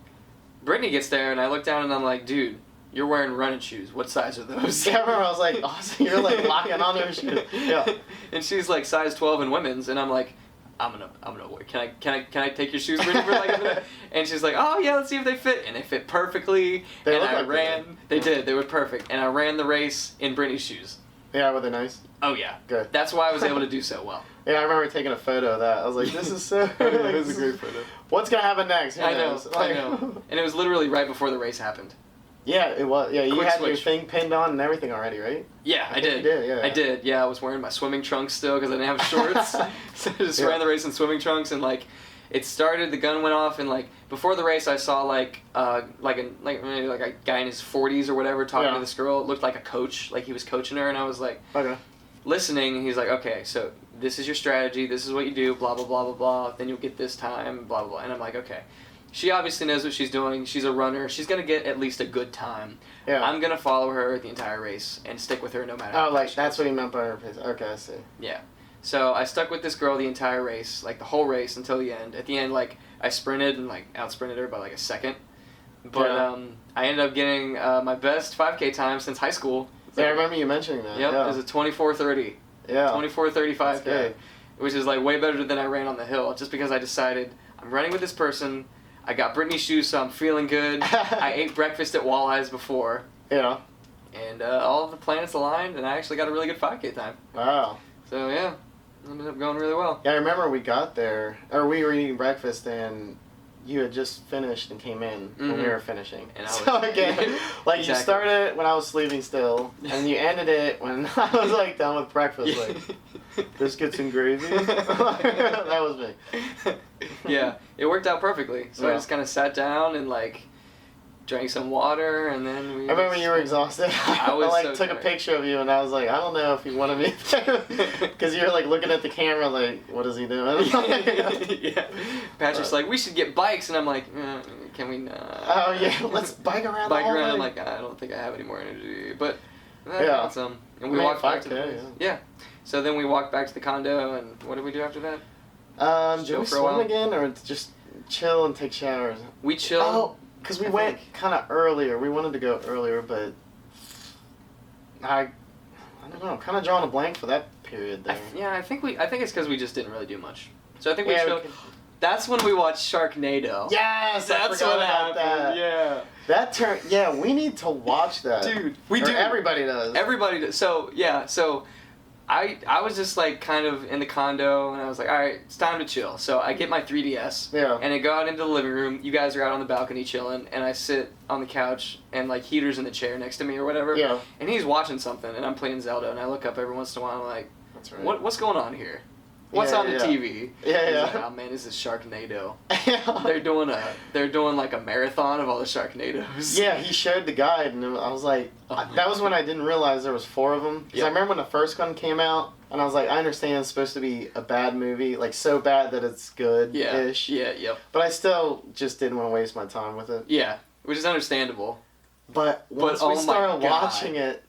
Brittany gets there, and I look down, and I'm like, dude, you're wearing running shoes. What size are those? Yeah, I remember I was like, awesome, you're like locking on her shoes. Yeah. And she's like size 12 in women's, and I'm like, I'm gonna wear. Can I take your shoes, Brittany, for like a minute? And she's like, oh yeah, let's see if they fit. And they fit perfectly. They and look I like ran. They did. They were perfect. And I ran the race in Brittany's shoes. Yeah, were they nice? Oh yeah. Good. That's why I was able to do so well. Yeah, I remember taking a photo of that. I was like, this is so... It was a great photo. What's going to happen next? Who I know. knows? I know. And it was literally right before the race happened. Yeah, it was. Yeah, you Quick had switch. your thing pinned on and everything already, right? Yeah, I think did. you did, yeah. I did. Yeah, I was wearing my swimming trunks still because I didn't have shorts. So I just Yeah. ran the race in swimming trunks, and it started. The gun went off, and before the race, I saw maybe a guy in his 40s or whatever talking Yeah. to this girl. It looked like a coach, like he was coaching her, and I was like Okay. listening. And he's like, okay, so this is your strategy. This is what you do. Blah blah blah blah blah. Then you'll get this time. Blah blah blah. And I'm like, okay. She obviously knows what she's doing. She's a runner. She's gonna get at least a good time. Yeah. I'm gonna follow her the entire race and stick with her no matter. Oh, how like, she that's goes. what he meant by her face. Okay, I see. Yeah. So I stuck with this girl the entire race, the whole race until the end. At the end, I sprinted and out-sprinted her by a second. But Yeah. I ended up getting my best 5K time since high school. Yeah, I remember you mentioning that. Yep, Yeah. it was a 24:30. Yeah. 24:35K, That's good. which is way better than I ran on the hill. Just because I decided I'm running with this person. I got Brittany's shoes, so I'm feeling good. I ate breakfast at Walleyes before, Yeah. and all of the planets aligned, and I actually got a really good 5K time. Wow. So yeah, ended up going really well. Yeah, I remember we got there, or we were eating breakfast, and you had just finished and came in when we Mhm. were finishing. And I so was- again, you Exactly. started when I was sleeping still, and you ended it when I was done with breakfast. Biscuits and gravy. That was me. Yeah, it worked out perfectly. So I Yeah. just kind of sat down and drank some water, and then we. I remember you were exhausted. I was I so took a tired. picture of you, and I was like, I don't know if you wanted me because you're looking at the camera like, what is he doing? Yeah. Patrick's like, we should get bikes, and I'm like, can we not? Oh yeah, let's bike around. Bike the whole around. I'm thing. like, I don't think I have any more energy, but Yeah. some. And we I mean, walked back to the 5K, yeah. So then we walked back to the condo, and what did we do after that? Did chill we for a swim while. again, or just chill and take showers? We chilled. Oh, because we I went think. kind of earlier. We wanted to go earlier, but I don't know. Kind of drawing a blank for that period there. I think it's because we just didn't really do much. So I think we Yeah, chilled. That's when we watched Sharknado. Yes, I That's forgot what about happened. that. Yeah. That turn. Yeah, we need to watch that. Dude, we Or do. Everybody does. Everybody does. So I was just kind of in the condo, and I was like, all right, it's time to chill. So I get my 3DS, Yeah. and I go out into the living room. You guys are out on the balcony chilling, and I sit on the couch, and heater's in the chair next to me or whatever. Yeah. And he's watching something, and I'm playing Zelda, and I look up every once in a while, and I'm like, That's right. what's going on here? What's Yeah, on the yeah. TV? Yeah, He's yeah. like, oh man, this is Sharknado. They're doing like a marathon of all the Sharknados. Yeah, he showed the guide, and I was like, Oh my that was God. when I didn't realize there was 4 of them. Because Yep. I remember when the first one came out, and I was like, I understand it's supposed to be a bad movie, like so bad that it's good-ish. Yeah, yep. But I still just didn't want to waste my time with it. Yeah, which is understandable. But once oh we my started God. watching it,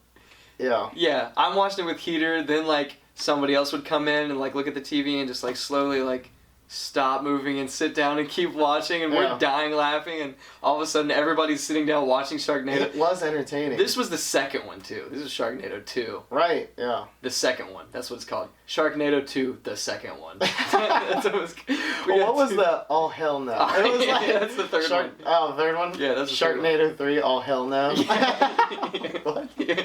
yeah. Yeah, I'm watching it with Heater, then like somebody else would come in and like look at the TV and just like slowly like stop moving and sit down and keep watching, and Yeah. we're dying laughing, and all of a sudden everybody's sitting down watching Sharknado. It was entertaining. This was the second one too. This is Sharknado 2. Right, yeah. The second one. That's what it's called. Sharknado 2, the second one. That's what it was. Well, what was the All Hell No? It was like That's the third one. Oh, the third one? Yeah, that's the third one. Sharknado 3, All Hell No. What? Yeah.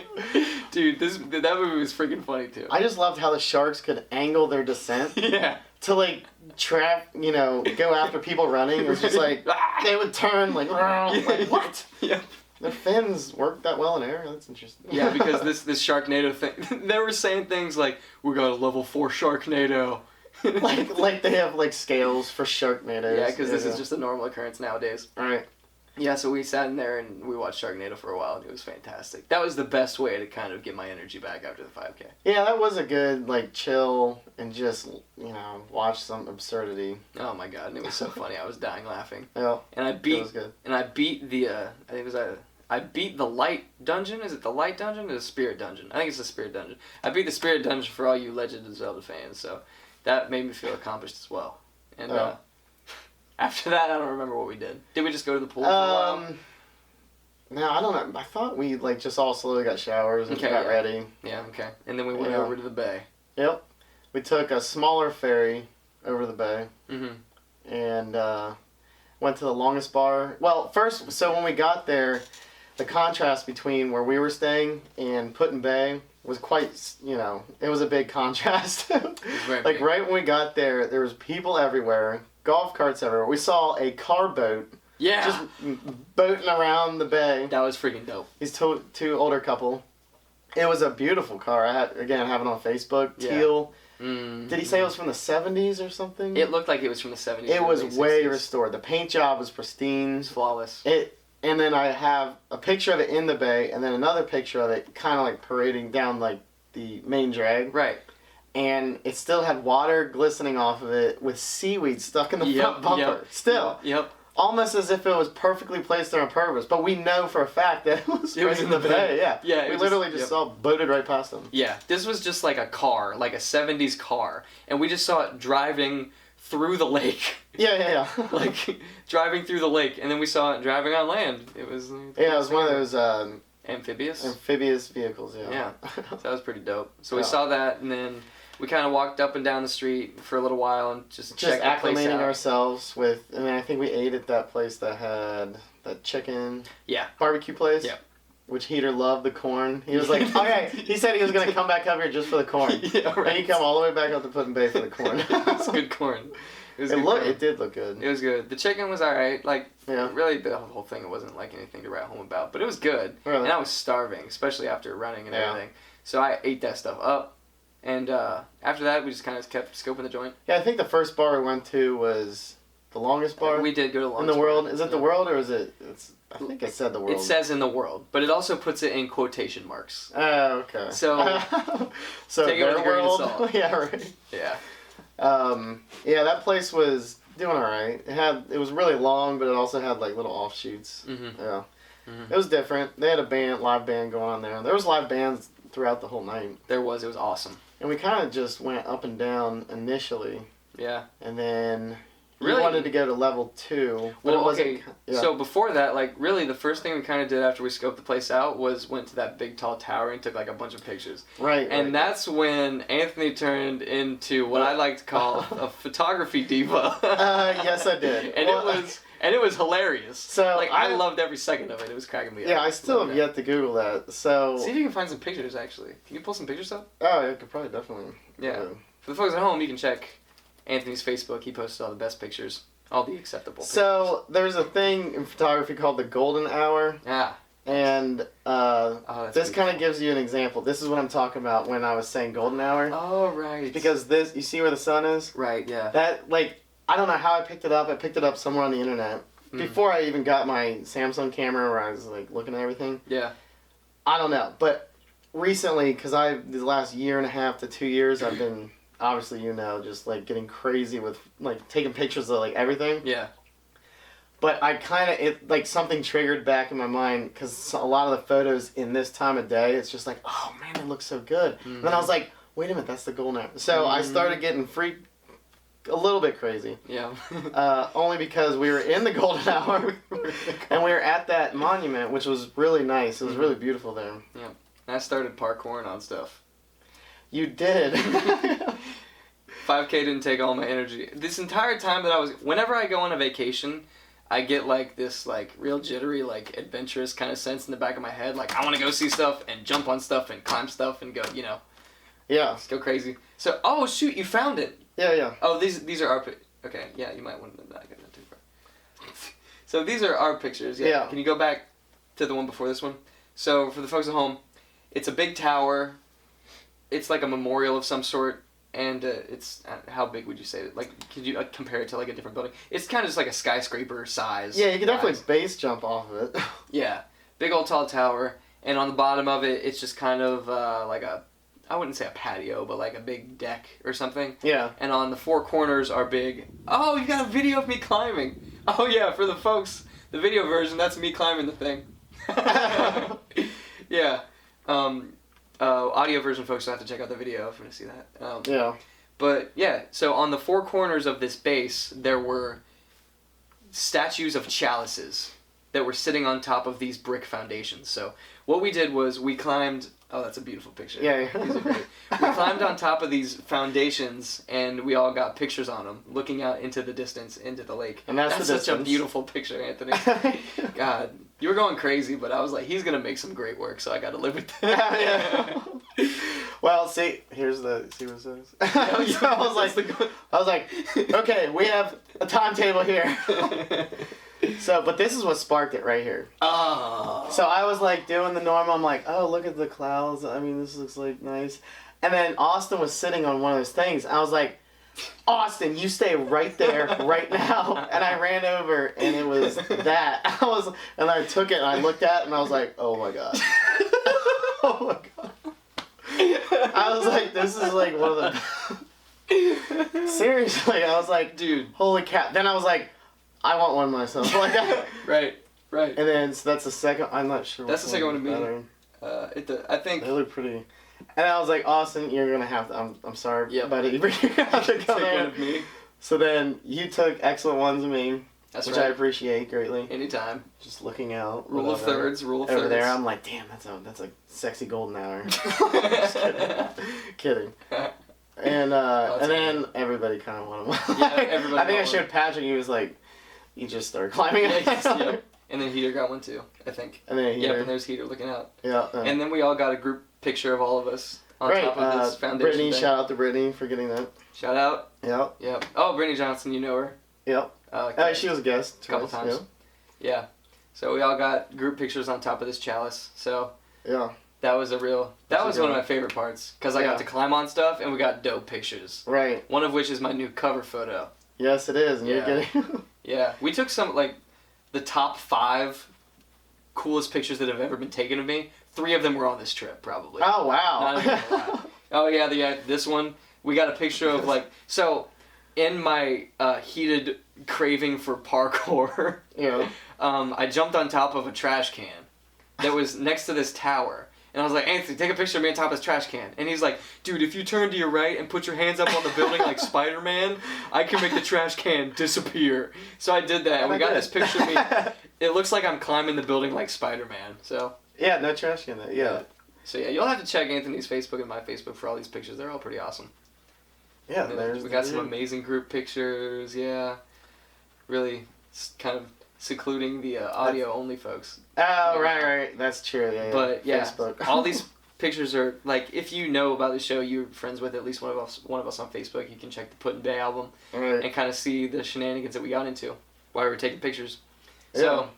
Dude, that movie was freaking funny too. I just loved how the sharks could angle their descent Yeah. to like trap, go after people running. It was just like they would turn like, like what? Yeah. Their fins work that well in air. That's interesting. Yeah, because this Sharknado thing, they were saying things like, "We got a level 4 Sharknado." like they have like scales for Sharknadoes. Yeah, because this is just a normal occurrence nowadays. Right. Yeah, so we sat in there and we watched Sharknado for a while, and it was fantastic. That was the best way to kind of get my energy back after the 5K. Yeah, that was a good like chill and just watch some absurdity. Oh my god, and it was so funny. I was dying laughing. Yeah, And I it beat was good. the I think it was I beat the light dungeon. Is it the light dungeon or the spirit dungeon? I think it's the spirit dungeon. I beat the spirit dungeon for all you Legend of Zelda fans, so that made me feel accomplished as well. And Oh. after that, I don't remember what we did. Did we just go to the pool for a while? No, I don't know. I thought we like just all slowly got showers and Okay, got yeah. ready. Yeah, okay. And then we went Yeah. over to the bay. Yep. We took a smaller ferry over the bay Mm-hmm. and went to the longest bar. Well, first, so when we got there, the contrast between where we were staying and Put-in Bay was quite, it was a big contrast. very Like big. right when we got there, there was people everywhere, golf carts everywhere. We saw a car boat Yeah! just boating around the bay. That was freaking dope. These two older couple. It was a beautiful car. I have it on Facebook. Yeah. Teal. Mm. Did he say it was from the 70s or something? It looked like it was from the 70s. It or was late way 60s. restored. The paint job was It pristine. was flawless. And then I have a picture of it in the bay, and then another picture of it kind of like parading down like the main drag. Right. And it still had water glistening off of it with seaweed stuck in the front bumper. Yep. Still. Yep. Almost as if it was perfectly placed there on purpose. But we know for a fact that it was right in the bay. Yeah. Yeah, it We was literally just- just saw boated right past them. Yeah, this was just like a car, like a 70s car, and we just saw it driving through the lake. Yeah. Like, driving through the lake, and then we saw it driving on land. It was... Yeah, it was one of those Amphibious? amphibious vehicles, yeah. Yeah. So that was pretty dope. So we Yeah. saw that, and then we kind of walked up and down the street for a little while and just checked the place acclimating out. ourselves with, I think we ate at that place that had that chicken Yeah. barbecue place. Yeah. Which Heater loved the corn. He was like, okay, he said he was going to come back up here just for the corn. Yeah, And right. he come all the way back up to Put-in Bay for the corn. It's good corn. It was good corn. It did look good. It was good. The chicken was alright. Like, Yeah. really, the whole thing, it wasn't like anything to write home about. But it was good. Really? And I was starving, especially after running and Yeah. everything. So I ate that stuff up. And after that, we just kind of kept scoping the joint. Yeah, I think the first bar we went to was the longest bar We did go to in Longest the world. Bar. Is it the world or is it? I think it said the world. It says in the world, but it also puts it in quotation marks. Oh, okay. So- so Take it with their a grain of world. salt. Yeah, right. Yeah. Yeah, that place was doing all right. It was really long, but it also had like little offshoots. Mm-hmm. Yeah, Mhm. It was different. They had a live band going on there. There was live bands throughout the whole night, There was. It was awesome. and we kind of just went up and down initially, Yeah. and then Really? we wanted to go to level 2. But Well, it wasn't. okay. Yeah. So before that, like, really, the first thing we kind of did after we scoped the place out was went to that big tall tower and took like a bunch of pictures. right. And right. that's when Anthony turned into what I like to call a photography diva. Yes, I did. And Well, it was hilarious. So, like I I- loved every second of it. It was cracking me up. Yeah, I still have Loved it. yet to Google that. So. See if you can find some pictures. Actually, can you pull some pictures up? Oh, I could probably definitely. Yeah. For the folks at home, you can check Anthony's Facebook. He posted all the best pictures, all the acceptable. So there's a thing in photography called the golden hour. pictures. And that's this kind of beautiful. gives you an example. This is what I'm talking about when I was saying golden hour. Oh, right. Because this, you see where the sun is? Right, yeah. That, like, I don't know how I picked it up. I picked it up somewhere on the internet. Before I even got my Samsung camera where I was, like, looking at everything. Yeah. I don't know. But recently, because the last year and a half to 2 years, I've been, obviously, just, like, getting crazy with, like, taking pictures of, like, everything. Yeah. But I kind of, like, something triggered back in my mind, because a lot of the photos in this time of day, it's just like, oh, man, it looks so good. And then I was like, wait a minute, that's the golden hour. So I started getting a little bit crazy. Yeah. Only because we were in the golden hour, and we were at that monument, which was really nice. It was really beautiful there. Yeah. And I started parkouring on stuff. You did. 5K didn't take all my energy. This entire time that whenever I go on a vacation, I get like this like real jittery, like adventurous kind of sense in the back of my head. Like I want to go see stuff and jump on stuff and climb stuff and go, Yeah. just go crazy. So, oh shoot, you found it. Yeah. Oh, these are our okay. Yeah, you might want to not get that too far. So these are our pictures. Yeah. Yeah. Can you go back to the one before this one? So for the folks at home, it's a big tower. It's like a memorial of some sort. And it's, how big would you say? Like, could you compare it to like a different building? It's kind of just like a skyscraper size. Yeah, you can definitely base jump off of it. Yeah. Big old tall tower. And on the bottom of it, it's just kind of like I wouldn't say a patio, but like a big deck or something. Yeah. And on the four corners are big. Oh, you got a video of me climbing. Oh yeah, for the folks, the video version, that's me climbing the thing. Yeah. Audio version folks will have to check out the video if you want to see that. Yeah. But yeah, so on the four corners of this base, there were statues of chalices that were sitting on top of these brick foundations. So what we did was we climbed. Oh, that's a beautiful picture. Yeah. These are great. We climbed on top of these foundations, and we all got pictures on them, looking out into the distance, into the lake. And that's the such a distance. beautiful picture, Anthony. God, you were going crazy, but I was like, he's gonna make some great work, so I got to live with that. Yeah. Well, see what it says. So I was like, okay, we have a timetable here. So, but this is what sparked it right here. Oh. So I was like doing the normal. I'm like, oh, look at the clouds. I mean, this looks like nice. And then Austin was sitting on one of those things. I was like, Austin, you stay right there, right now. And I ran over, and it was that. And I took it, and I looked at it, and I was like, oh my god. Oh my god. I was like, this is like one of the. Seriously, I was like, dude, holy cow. Then I was like, I want one myself. Like that. Right. And then so that's the second. I'm not sure. That's the second one to me. Better. I think They look pretty. And I was like, Austin, you're gonna have to. I'm sorry, Yep. buddy, but you're gonna have to take come one in. of me. So then you took excellent ones of me, That's which right. I appreciate greatly. Anytime. Just looking out. Rule of whatever. thirds. Rule of Over thirds. there, I'm like, damn, that's a sexy golden hour. Just kidding. And then everybody kind of wanted one. Yeah, everybody I think I got showed one. Patrick. He was like, you just started climbing. Yeah, it. yeah. And then Heater got one too, I think. And then Yep, and there's Heater looking out. Yeah. And then we all got a group picture of all of us on right. top of this foundation Brittany, thing. shout out to Brittany for getting that. Shout out. Yep. Yep. Oh, Brittany Johnson, you know her. Yep. She was a guest a couple twice, times. Yeah. So we all got group pictures on top of this chalice. So Yeah. that was one of my favorite parts because I Yeah. got to climb on stuff and we got dope pictures. Right. One of which is my new cover photo. Yes, it is. And Yeah. you're getting. Yeah, we took some like the top 5 coolest pictures that have ever been taken of me. 3 of them were on this trip, probably. Oh wow. Not even gonna lie. Oh yeah, this one we got a picture of like so. In my heated craving for parkour, Yeah. I jumped on top of a trash can that was next to this tower. And I was like, Anthony, take a picture of me on top of this trash can. And he's like, dude, if you turn to your right and put your hands up on the building like Spider-Man, I can make the trash can disappear. So I did that, and we got this picture of me. It looks like I'm climbing the building like Spider-Man. So Yeah, no trash can. Yeah. So yeah, you'll have to check Anthony's Facebook and my Facebook for all these pictures. They're all pretty awesome. Yeah. And then There's we got the some view. amazing group pictures. Yeah, really kind of secluding the audio-only folks. Oh right. That's true. Yeah. But yeah, Facebook. all these pictures are like if you know about the show, you're friends with at least one of us on Facebook. You can check the Put in Bay album Right. and kind of see the shenanigans that we got into while we were taking pictures. Yeah. So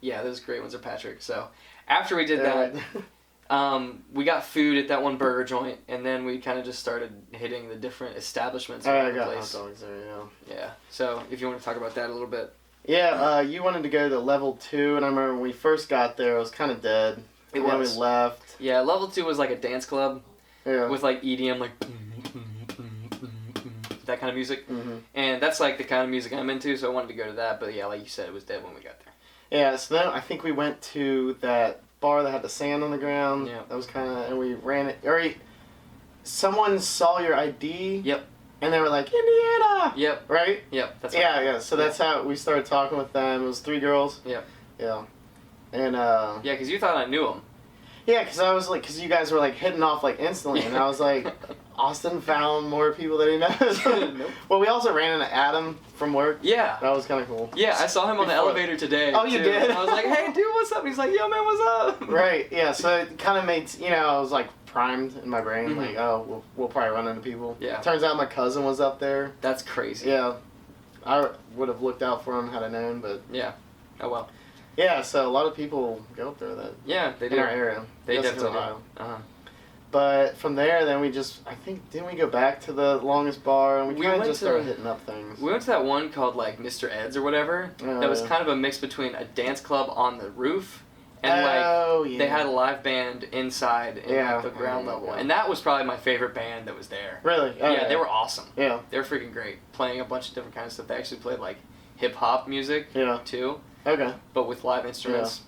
Yeah, those great ones are Patrick. So after we did that, we got food at that one burger joint, and then we kind of just started hitting the different establishments I around the got place. hot dogs there, yeah. Yeah. So if you want to talk about that a little bit. Yeah, you wanted to go to level 2, and I remember when we first got there, it was kind of dead. It And then was. we left. Yeah, level 2 was like a dance club Yeah. with like EDM, like that kind of music. Mm-hmm. And that's like the kind of music I'm into, so I wanted to go to that. But yeah, like you said, it was dead when we got there. Yeah, so then I think we went to that bar that had the sand on the ground. Yeah. That was kind of, and we ran it. Or someone saw your ID. Yep. And they were like, Indiana! Yep. Right? Yep. That's Yeah. So that's how we started talking with them. It was 3 girls. Yep. Yeah. And, Yeah, because you thought I knew him. yeah, because I was like, because you guys were like hitting off like instantly. And I was like, Austin found more people that he knows. Nope. Well, we also ran into Adam from work. Yeah. That was kind of cool. Yeah, I saw him on the Before- elevator today. Oh, you too. did? And I was like, hey, dude, what's up? He's like, yo, man, what's up? Right, yeah, so it kind of made, I was like primed in my brain, Mhm. like, oh, we'll probably run into people. Yeah. Turns out my cousin was up there. That's crazy. Yeah. I would have looked out for him had I known, but Yeah. Oh, well. yeah, so a lot of people go up there that Yeah, they in do. our area. They Yes, it's definitely do. Ohio. Uh-huh. But from there, then we just, I think, didn't we go back to the longest bar and we We kind of went just to- started hitting up things. We went to that one called, like, Mr. Ed's or whatever. That was yeah. kind of a mix between a dance club on the roof and, like, Oh, yeah. they had a live band inside in Yeah, like, the ground yeah, level. yeah. And that was probably my favorite band that was there. Really? Oh, Yeah, they were awesome. Yeah, They were freaking great. Playing a bunch of different kinds of stuff. They actually played, like, hip-hop music, yeah. too, Okay. but with live instruments.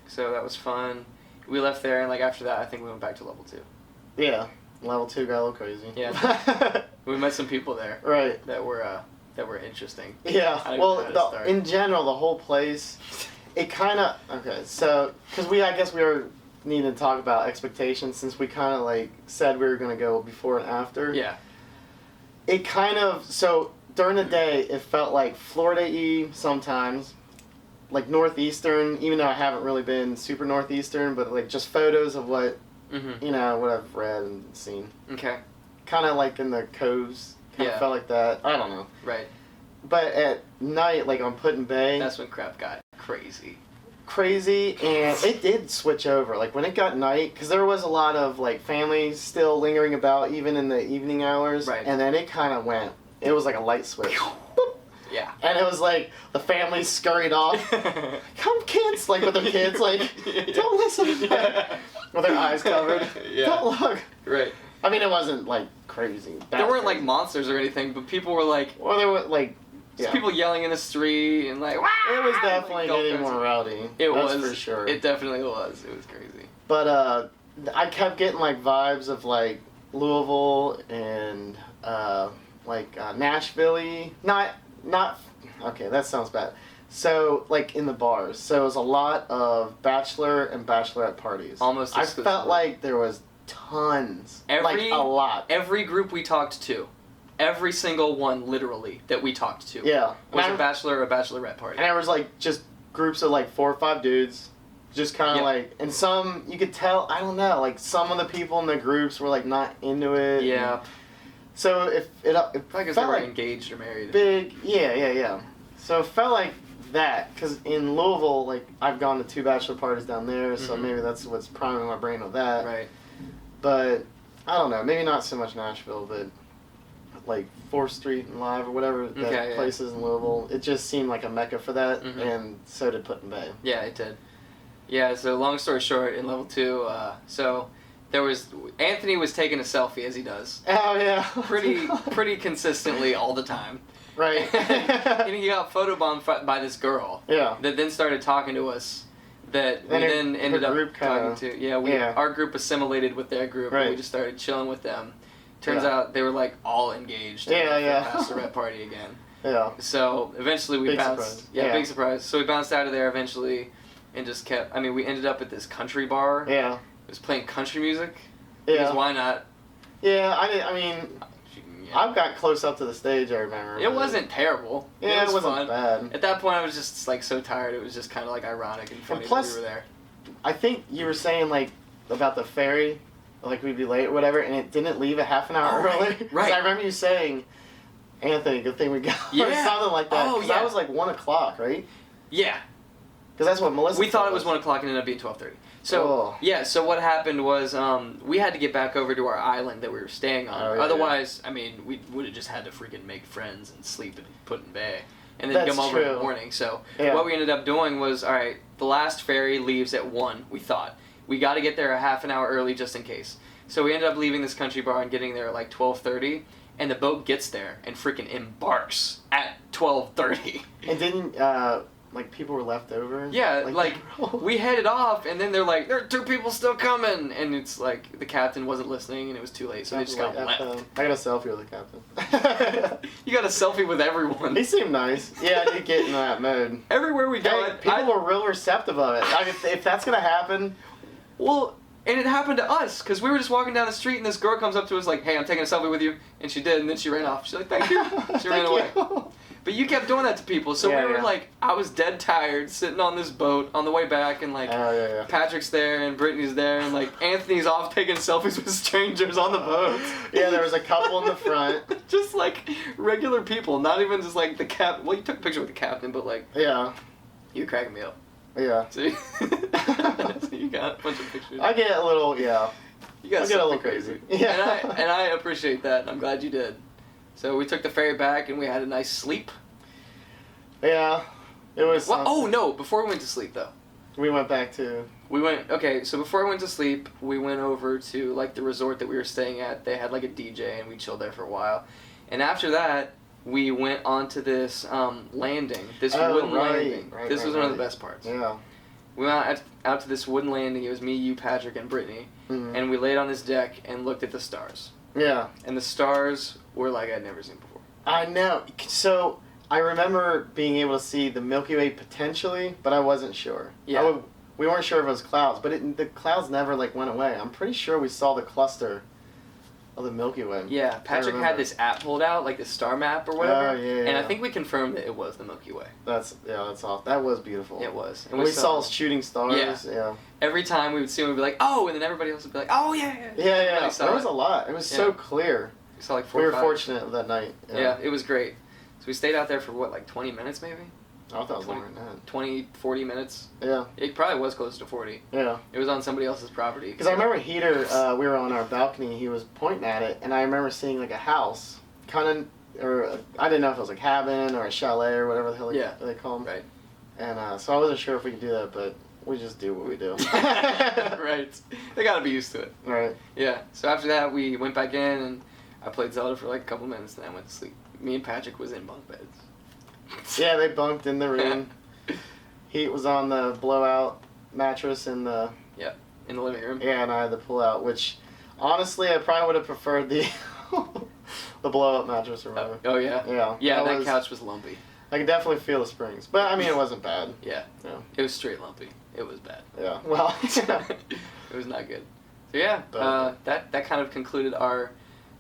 So that was fun. We left there, and, like, after that, I think we went back to level 2. Yeah. Level 2 got a little crazy. Yeah. We met some people there Right. that were interesting. Yeah, I don't well, know how to start. in general, the whole place, it kind of, okay, so, because I guess we were needing to talk about expectations since we kind of, like, said we were going to go before and after. Yeah. It kind of, so, during the day, it felt like Florida-y sometimes, like Northeastern, even though I haven't really been super Northeastern, but, like, just photos of what, Mm-hmm. what I've read and seen. Okay. Kind of like in the coves, kind of Yeah. felt like that. I don't know. Right. But at night, like on Put in Bay, That's when crap got crazy. crazy, and it did switch over. Like when it got night, because there was a lot of like families still lingering about even in the evening hours. Right. And then it kind of went. It was like a light switch. Boop. Yeah. And it was like the families scurried off. Come kids, like with their kids, like don't listen. With their eyes covered. Yeah. Don't look. Right. I mean, it wasn't like crazy. There weren't like monsters or anything, but people were like, Or there were like. just Yeah. people yelling in the street and like, "Wah!" It was like, definitely go getting crazy. more rowdy. It That's was for sure. It definitely was. It was crazy. But I kept getting like vibes of like Louisville and Nashville. Not okay. That sounds bad. So like in the bars. So it was a lot of bachelor and bachelorette parties. Almost I exclusively. felt like there was tons. Every- like a lot. Every group we talked to, every single one literally that we talked to, Yeah. was And a bachelor or a bachelorette party. And there was like just groups of like 4 or 5 dudes, just kind of Yep. like, and some you could tell. I don't know. Like some of the people in the groups were like not into it. Yeah. So if it Probably because they felt were like engaged or married. big, yeah. So it felt like that because in Louisville, like I've gone to 2 bachelor parties down there, so Mhm. maybe that's what's priming my brain with that. Right. But I don't know. Maybe not so much Nashville, but like 4th Street and Live or whatever that Okay, yeah. place is in Louisville. It just seemed like a mecca for that, Mhm. and so did Put in Bay. Yeah, it did. Yeah, so long story short, in level 2, so there was Anthony was taking a selfie as he does, Oh yeah. pretty consistently all the time, Right. and he got photobombed by this girl Yeah. that then started talking to us. That we And her- then her ended up group kinda- talking to. Yeah, our group assimilated with their group, and we Right. just started chilling with them. Turns Yeah. out they were like all engaged. Yeah, in yeah. the bachelorette party again. Yeah. So eventually we Big bounced. surprise. Yeah, Yeah. big surprise. So we bounced out of there eventually, and just kept. I mean, we ended up at this country bar. Yeah. It was playing country music. Because Yeah. why not? Yeah. I mean, Yeah. I've got close up to the stage. I remember. It but- wasn't terrible. Yeah, it was wasn't fun. bad. At that point, I was just like so tired. It was just kind of like ironic and funny plus- that we were there. I think you were saying like about the ferry, like we'd be late or whatever, and it didn't leave a half an hour Oh, right, early. 'Cause right. I remember you saying, Anthony, good thing we got or Yeah. something like that. Oh, 'Cause yeah. that was like 1 o'clock, right? Yeah. Because that's what Melissa We thought told it was us. 1 o'clock and it ended up being 12:30. So Oh. yeah, so what happened was we had to get back over to our island that we were staying on. Oh, yeah, Otherwise, I mean, we would have just had to freaking make friends and sleep and put in bay, and then That's come over in true. the morning. So Yeah. what we ended up doing was, all right, the last ferry leaves at 1. We thought we got to get there a half an hour early just in case. So we ended up leaving this country bar and getting there at like 12:30, and the boat gets there and freaking embarks at 12:30. And didn't like people were left over? Yeah, like we headed off, and then they're like, "There are 2 people still coming," and it's like the captain wasn't listening, and it was too late, so they just got left. I got a selfie with the captain. You got a selfie with everyone. He seemed nice. Yeah, I did get in that mode. Everywhere we go, Hey, people were real receptive of it. I mean, if that's gonna happen, well, and it happened to us because we were just walking down the street, and this girl comes up to us like, "Hey, I'm taking a selfie with you," and she did, and then she ran off. She's like, "Thank you." She ran away. But you kept doing that to people, so Yeah, we were yeah. like, I was dead tired sitting on this boat on the way back, and like. Oh yeah. Patrick's there and Brittany's there and like Anthony's off taking selfies with strangers on the boat. Yeah, there was a couple in the front. Just like regular people, not even just like the cap. Well, you took a picture with the captain, but like Yeah, you were cracking me up. yeah. See, so you got a bunch of pictures. I get a little, yeah. You got I get a little something crazy. Yeah. and I appreciate that. And I'm glad you did. So we took the ferry back and we had a nice sleep. Yeah, it was. Well, oh something. no! Before we went to sleep though. We went back to. We went, okay, so before I went to sleep, we went over to, like, the resort that we were staying at. They had, like, a DJ, and we chilled there for a while. And after that, we went onto this landing, this wooden landing. This was one of the best parts. Yeah. We went out to this wooden landing. It was me, you, Patrick, and Brittany. Mhm. And we laid on this deck and looked at the stars. Yeah. And the stars were like I'd never seen before. I know. So I remember being able to see the Milky Way potentially, but I wasn't sure. Yeah. We weren't sure if it was clouds, but the clouds never like went away. I'm pretty sure we saw the cluster of the Milky Way. Yeah, Patrick had this app pulled out, like the star map or whatever. Oh, yeah, And I yeah. think we confirmed that it was the Milky Way. That's awesome. That was beautiful. It was. And we saw shooting stars. Yeah. Every time we would see one, we'd be like, oh, and then everybody else would be like, oh, yeah. Yeah. Everybody saw There was it. a lot. It was so Yeah. clear. We saw like 4 We or were 5. fortunate that night. Yeah, it was great. So we stayed out there for what, like 20 minutes maybe? I thought it was 20 longer than that. 20, 40 minutes? Yeah. It probably was close to 40. Yeah. It was on somebody else's property. Because I remember Heater, we were on our balcony, he was pointing at it, and I remember seeing like a house, kind of, or I didn't know if it was a cabin or a chalet or whatever the hell they call them. Right. And so I wasn't sure if we could do that, but we just do what we do. Right. They gotta be used to it. Right. Yeah. So after that, we went back in and I played Zelda for like a couple minutes and then I went to sleep. Me and Patrick was in bunk beds. Yeah, they bunked in the room. Heat was on the blowout mattress in the In the living room. and I had the pull out, which honestly I probably would have preferred the the blow up mattress or whatever. Oh yeah. Yeah. Yeah, that was, couch was lumpy. I could definitely feel the springs, but I mean it wasn't bad. Yeah. Yeah. It was straight lumpy. It was bad. Yeah. Well. It was not good. So yeah, But- that kind of concluded our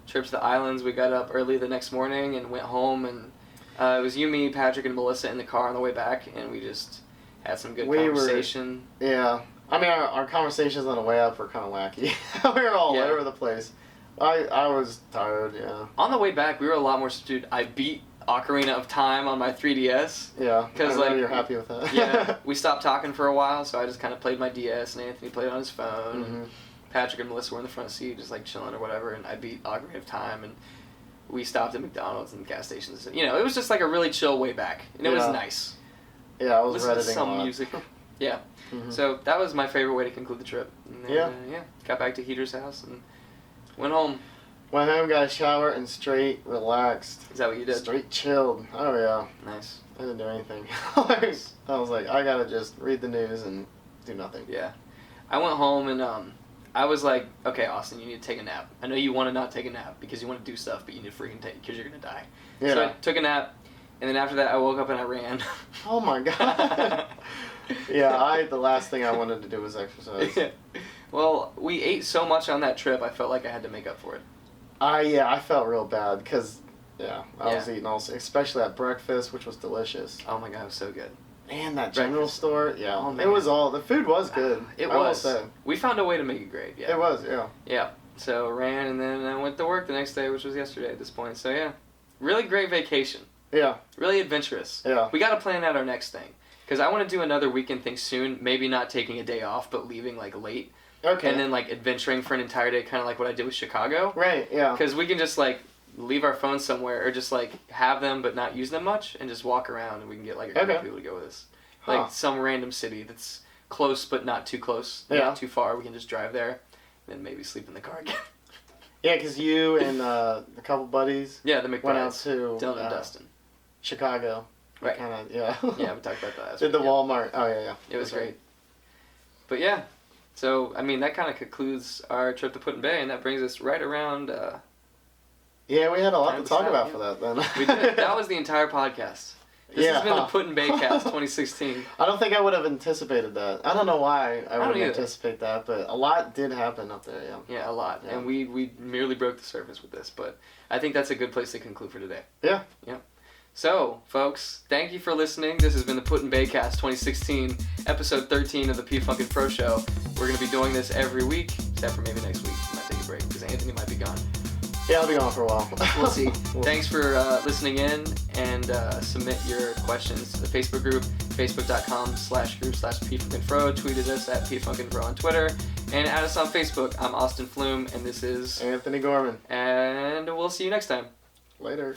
trip to the islands. We got up early the next morning and went home, and it was you, me, Patrick, and Melissa in the car on the way back, and we just had some good conversation. Yeah. I mean, our conversations on the way up were kind of wacky. We were all over the place. I was tired, yeah. On the way back, we were a lot more subdued. I beat Ocarina of Time on my 3DS. Yeah, Because, I know like, you're happy with that. Yeah, we stopped talking for a while, so I just kind of played my DS, and Anthony played on his phone. Mhm. Patrick and Melissa were in the front seat, just like chilling or whatever, and I beat Ocarina of Time, and we stopped at McDonald's and gas stations. You know, it was just like a really chill way back, and it was Yeah. nice. Yeah, I was Listen to redditing a some lot. music. Yeah. Mhm. So that was my favorite way to conclude the trip. And then, Yeah. got back to Heater's house and went home. Went home, got a shower, and straight relaxed. Is that what you did? Straight chilled. Oh, yeah. Nice. I didn't do anything. I was like, I gotta just read the news and do nothing. Yeah. I went home and I was like, okay, Austin, you need to take a nap. I know you want to not take a nap because you want to do stuff, but you need to freaking take because you're going to die. Yeah. So I took a nap, and then after that, I woke up and I ran. Oh my god. Yeah, the last thing I wanted to do was exercise. Well, we ate so much on that trip, I felt like I had to make up for it. I felt real bad because, I was Yeah. eating also, especially at breakfast, which was delicious. Oh my god, it was so good. Man, that general Breakfast. store, Oh, it man. was the food was good. It I will was. say. We found a way to make it great, yeah. It was, yeah. Yeah. So ran and then I went to work the next day, which was yesterday at this point. So yeah, really great vacation. Yeah, Really adventurous. yeah. We got to plan out our next thing Because I want to do another weekend thing soon. Maybe not taking a day off, but leaving like late. Okay. And then like adventuring for an entire day, kind of like what I did with Chicago. Right. Yeah. Because we can just like leave our phones somewhere, or just like have them but not use them much, and just walk around, and we can get like a group of people to go with us. Like some random city that's close but not too close, not too far. We can just drive there, and then maybe sleep in the car again. Yeah, because you and a couple buddies. Yeah, the McBrides. Went out to Dylan and Dustin. Chicago. Right. Kind of. Yeah. Yeah, we talked about that. Did the Walmart? Oh yeah. It was great. But yeah, so I mean that kind of concludes our trip to Put-in-Bay, and that brings us right around. Yeah, we had a lot to talk about for that then. We did. That was the entire podcast. This has been the Put-in-Bay cast 2016. I don't think I would have anticipated that. I don't know why I wouldn't either. anticipate that, but a lot did happen up there, yeah. Yeah, a lot. Yeah. And we merely broke the surface with this, but I think that's a good place to conclude for today. Yeah. Yeah. So, folks, thank you for listening. This has been the Put-in-Bay cast 2016, episode 13 of the P-Funkin' Pro Show. We're going to be doing this every week, except for maybe next week. We might take a break, because Anthony might be gone. Yeah, I'll be gone for a while. We'll see. Thanks for listening in, and submit your questions to the Facebook group, facebook.com/group/pfunkinfro. Tweet at us at pfunkinfro on Twitter, and add us on Facebook. I'm Austin Flume, and this is Anthony Gorman. And we'll see you next time. Later.